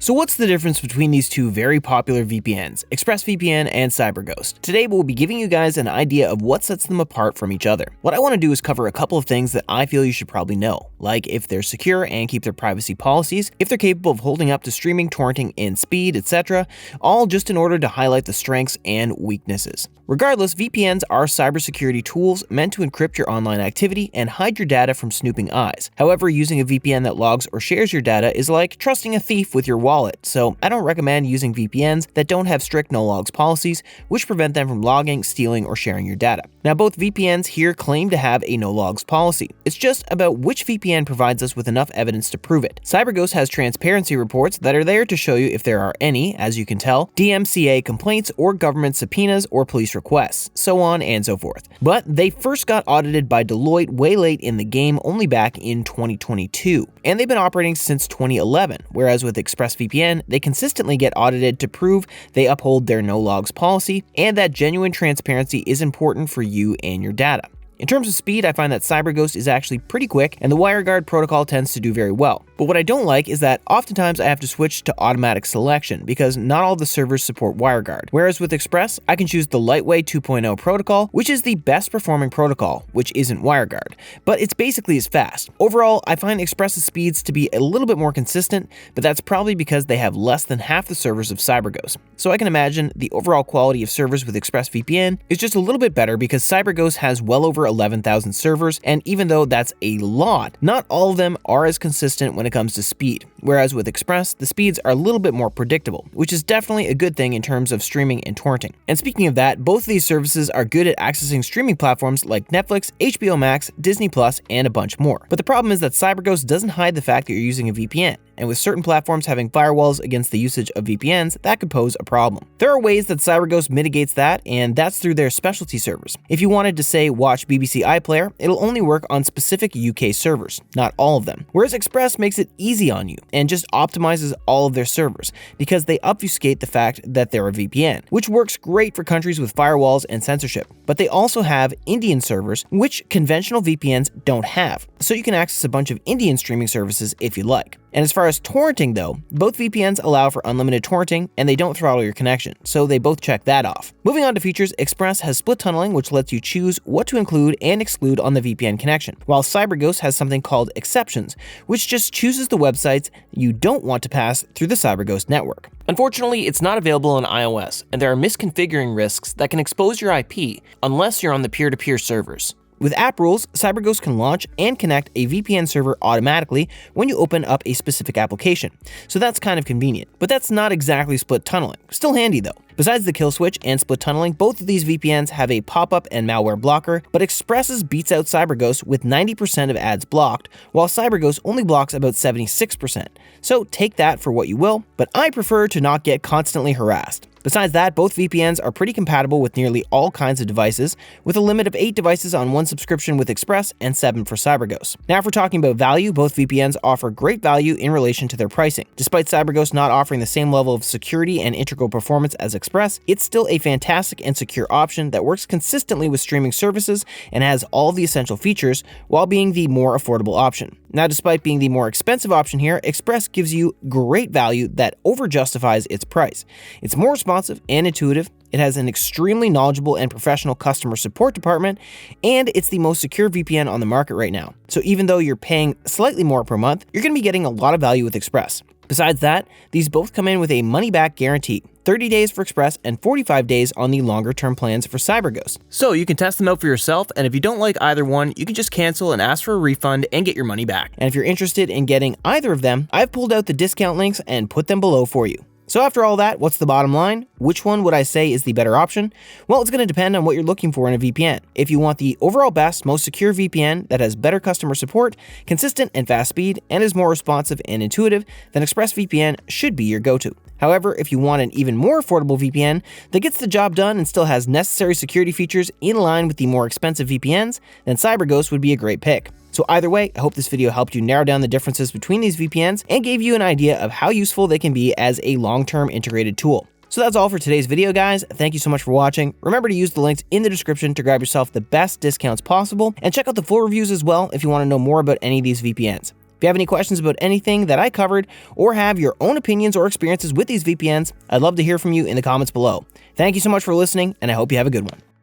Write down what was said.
So what's the difference between these two very popular VPNs, ExpressVPN and CyberGhost? Today we'll be giving you guys an idea of what sets them apart from each other. What I want to do is cover a couple of things that I feel you should probably know, like if they're secure and keep their privacy policies, if they're capable of holding up to streaming, torrenting, and speed, etc., all just in order to highlight the strengths and weaknesses. Regardless, VPNs are cybersecurity tools meant to encrypt your online activity and hide your data from snooping eyes. However, using a VPN that logs or shares your data is like trusting a thief with your wallet, so I don't recommend using VPNs that don't have strict no-logs policies, which prevent them from logging, stealing, or sharing your data. Now, both VPNs here claim to have a no-logs policy. It's just about which VPN provides us with enough evidence to prove it. CyberGhost has transparency reports that are there to show you if there are any, as you can tell, DMCA complaints or government subpoenas or police requests, so on and so forth. But they first got audited by Deloitte way late in the game, only back in 2022, and they've been operating since 2011, whereas with ExpressVPN, they consistently get audited to prove they uphold their no-logs policy and that genuine transparency is important for you and your data. In terms of speed, I find that CyberGhost is actually pretty quick, and the WireGuard protocol tends to do very well. But what I don't like is that oftentimes I have to switch to automatic selection because not all the servers support WireGuard. Whereas with Express, I can choose the Lightweight 2.0 protocol, which is the best performing protocol, which isn't WireGuard, but it's basically as fast. Overall, I find Express's speeds to be a little bit more consistent, but that's probably because they have less than half the servers of CyberGhost. So I can imagine the overall quality of servers with ExpressVPN is just a little bit better because CyberGhost has well over 11,000 servers, and even though that's a lot, not all of them are as consistent when it comes to speed. Whereas with Express, the speeds are a little bit more predictable, which is definitely a good thing in terms of streaming and torrenting. And speaking of that, both of these services are good at accessing streaming platforms like Netflix, HBO Max, Disney+, and a bunch more. But the problem is that CyberGhost doesn't hide the fact that you're using a VPN. And with certain platforms having firewalls against the usage of VPNs, that could pose a problem. There are ways that CyberGhost mitigates that, and that's through their specialty servers. If you wanted to say watch BBC iPlayer, it'll only work on specific UK servers, not all of them. Whereas Express makes it easy on you and just optimizes all of their servers because they obfuscate the fact that they're a VPN, which works great for countries with firewalls and censorship. But they also have Indian servers, which conventional VPNs don't have, so you can access a bunch of Indian streaming services if you like. And as far as torrenting though, both VPNs allow for unlimited torrenting and they don't throttle your connection, so they both check that off. Moving on to features, Express has split tunneling, which lets you choose what to include and exclude on the VPN connection, while CyberGhost has something called exceptions, which just chooses the websites you don't want to pass through the CyberGhost network. Unfortunately, it's not available on iOS, and there are misconfiguring risks that can expose your IP unless you're on the peer-to-peer servers. With app rules, CyberGhost can launch and connect a VPN server automatically when you open up a specific application, so that's kind of convenient. But that's not exactly split tunneling. Still handy though. Besides the kill switch and split tunneling, both of these VPNs have a pop-up and malware blocker, but Express's beats out CyberGhost with 90% of ads blocked, while CyberGhost only blocks about 76%. So take that for what you will, but I prefer to not get constantly harassed. Besides that, both VPNs are pretty compatible with nearly all kinds of devices, with a limit of 8 devices on one subscription with Express and 7 for CyberGhost. Now, if we're talking about value, both VPNs offer great value in relation to their pricing. Despite CyberGhost not offering the same level of security and integral performance as Express, it's still a fantastic and secure option that works consistently with streaming services and has all the essential features while being the more affordable option. Now, despite being the more expensive option here, Express gives you great value that over-justifies its price. It's more responsive and intuitive, it has an extremely knowledgeable and professional customer support department, and it's the most secure VPN on the market right now. So even though you're paying slightly more per month, you're going to be getting a lot of value with Express. Besides that, these both come in with a money-back guarantee, 30 days for Express and 45 days on the longer-term plans for CyberGhost. So you can test them out for yourself, and if you don't like either one, you can just cancel and ask for a refund and get your money back. And if you're interested in getting either of them, I've pulled out the discount links and put them below for you. So after all that, what's the bottom line? Which one would I say is the better option? Well, it's going to depend on what you're looking for in a VPN. If you want the overall best, most secure VPN that has better customer support, consistent and fast speed, and is more responsive and intuitive, then ExpressVPN should be your go-to. However, if you want an even more affordable VPN that gets the job done and still has necessary security features in line with the more expensive VPNs, then CyberGhost would be a great pick. So either way, I hope this video helped you narrow down the differences between these VPNs and gave you an idea of how useful they can be as a long-term integrated tool. So that's all for today's video, guys. Thank you so much for watching. Remember to use the links in the description to grab yourself the best discounts possible, and check out the full reviews as well if you want to know more about any of these VPNs. If you have any questions about anything that I covered, or have your own opinions or experiences with these VPNs, I'd love to hear from you in the comments below. Thank you so much for listening, and I hope you have a good one.